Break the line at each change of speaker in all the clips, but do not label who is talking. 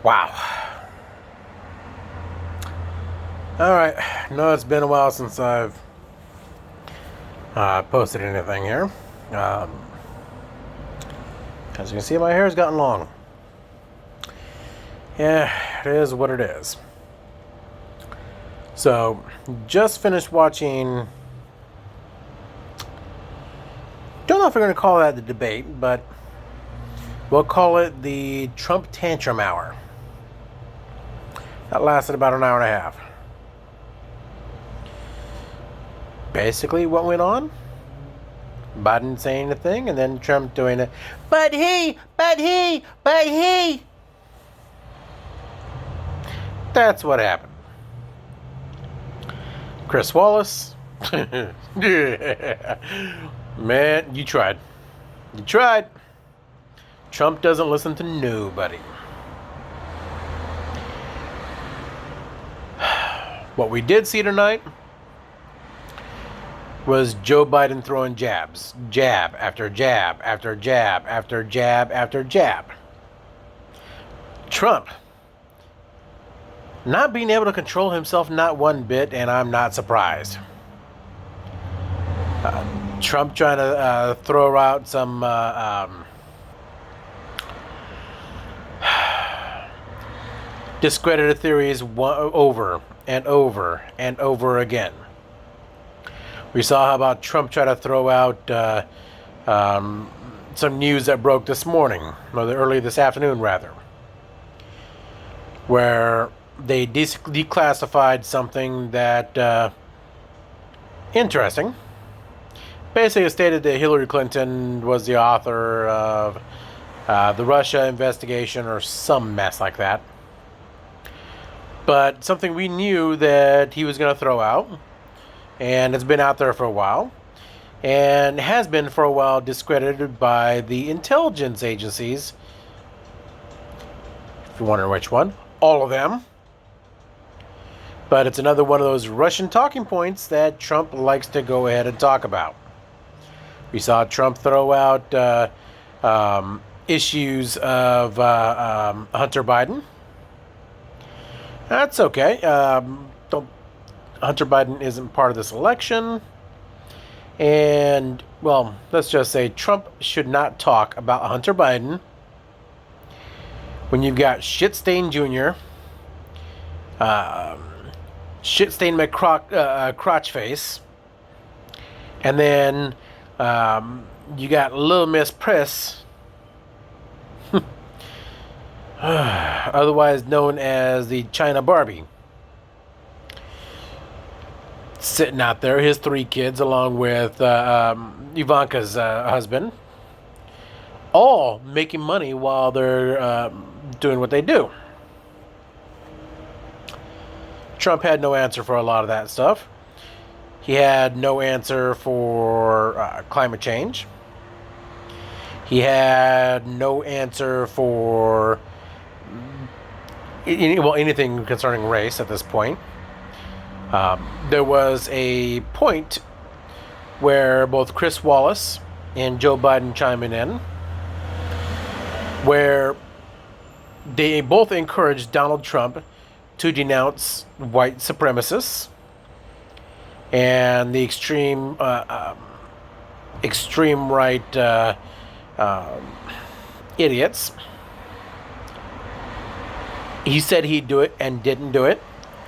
Wow. All right. No, it's been a while since I've posted anything here. Um, as you can see, my hair's gotten long. Yeah, it is what it is. So, just finished watching. Don't know if we're going to call that the debate, but we'll call it the Trump Tantrum Hour. That lasted about an hour and a half. Basically, what went on? Biden saying a thing, and then Trump doing it. But he. That's what happened. Chris Wallace. Man, you tried. You tried. Trump doesn't listen to nobody. What we did see tonight was Joe Biden throwing jabs. Jab after jab after jab after jab after jab. Trump not being able to control himself not one bit, and I'm not surprised. Trump trying to throw out some discredited theories over and over and over again. We saw how about Trump try to throw out some news that broke this morning, or early this afternoon rather, where they declassified something that interesting. Basically stated that Hillary Clinton was the author of the Russia investigation or some mess like that. But something we knew that he was going to throw out, and it's been out there for a while, and has been for a while discredited by the intelligence agencies. If you're wondering which one, all of them. But it's another one of those Russian talking points that Trump likes to go ahead and talk about. We saw Trump throw out issues of Hunter Biden. That's okay. Hunter Biden isn't part of this election. And, well, let's just say Trump should not talk about Hunter Biden when you've got Shitstain Jr., Shitstain McCrotch Face, and then you got Little Miss Press, otherwise known as the China Barbie, sitting out there, his 3 kids, along with Ivanka's husband, all making money while they're doing what they do. Trump had no answer for a lot of that stuff. He had no answer for climate change. He had no answer for anything concerning race at this point. There was a point where both Chris Wallace and Joe Biden chiming in, where they both encouraged Donald Trump to denounce white supremacists and the extreme right idiots. He said he'd do it and didn't do it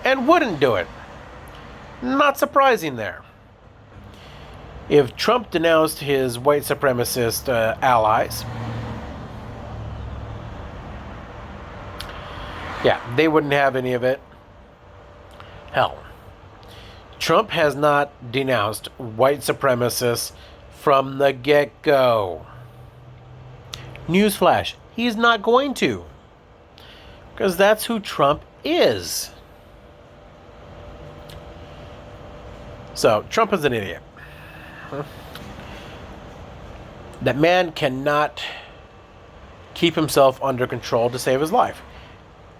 and wouldn't do it. Not surprising there. If Trump denounced his white supremacist allies, yeah, they wouldn't have any of it. Hell, Trump has not denounced white supremacists from the get-go. Newsflash, he's not going to. Because that's who Trump is. So, Trump is an idiot. That man cannot keep himself under control to save his life.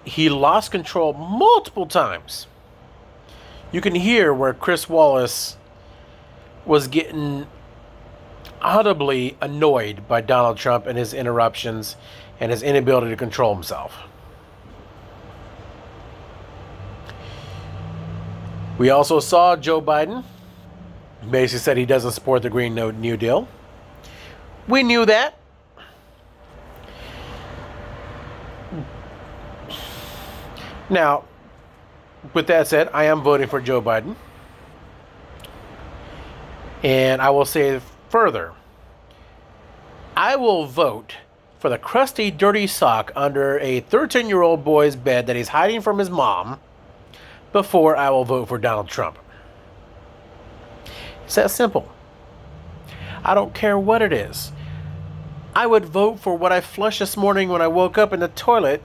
He lost control multiple times. You can hear where Chris Wallace was getting audibly annoyed by Donald Trump and his interruptions and his inability to control himself. We also saw Joe Biden basically said he doesn't support the Green New Deal. We knew that. Now, with that said, I am voting for Joe Biden. And I will say further, I will vote for the crusty, dirty sock under a 13-year-old boy's bed that he's hiding from his mom before I will vote for Donald Trump. It's that simple. I don't care what it is. I would vote for what I flushed this morning when I woke up in the toilet.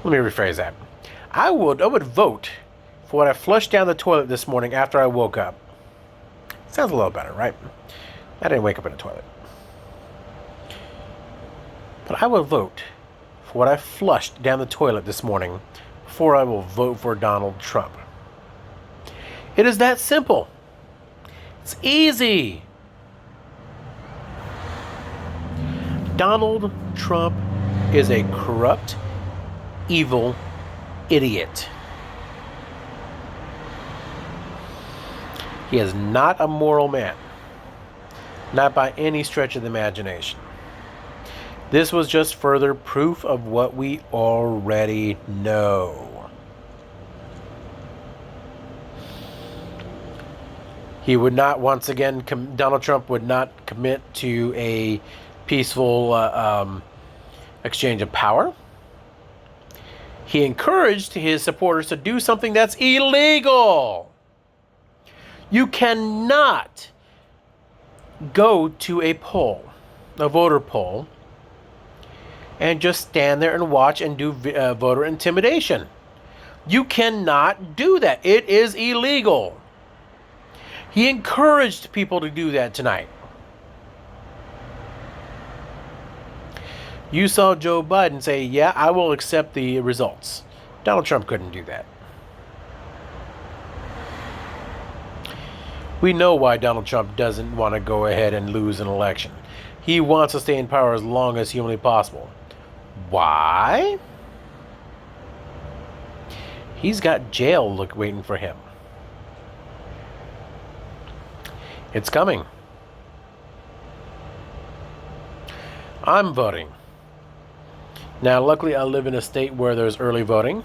Let me rephrase that. I would vote for what I flushed down the toilet this morning after I woke up. Sounds a little better, right? I didn't wake up in the toilet. But I will vote for what I flushed down the toilet this morning before I will vote for Donald Trump. It is that simple. It's easy. Donald Trump is a corrupt, evil idiot. He is not a moral man. Not by any stretch of the imagination. This was just further proof of what we already know. He would not, once again, Donald Trump would not commit to a peaceful exchange of power. He encouraged his supporters to do something that's illegal. You cannot go to a poll, a voter poll, and just stand there and watch and do voter intimidation. You cannot do that. It is illegal. He encouraged people to do that tonight. You saw Joe Biden say, yeah, I will accept the results. Donald Trump couldn't do that. We know why Donald Trump doesn't want to go ahead and lose an election. He wants to stay in power as long as humanly possible. Why? He's got jail waiting for him. It's coming. I'm voting. Now, luckily, I live in a state where there's early voting.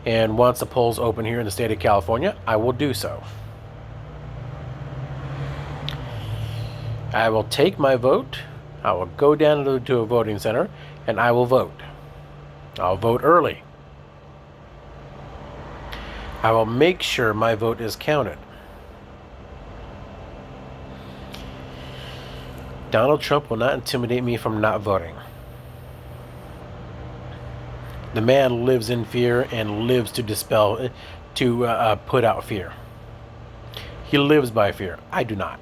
And once the polls open here in the state of California, I will do so. I will take my vote. I will go down to a voting center and I will vote. I'll vote early. I will make sure my vote is counted. Donald Trump will not intimidate me from not voting. The man lives in fear and lives to dispel, to put out fear. He lives by fear. I do not.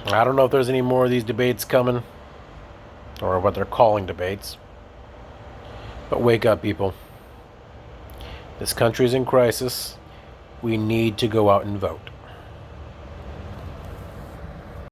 I don't know if there's any more of these debates coming, or what they're calling debates. But wake up, people. This country's in crisis. We need to go out and vote.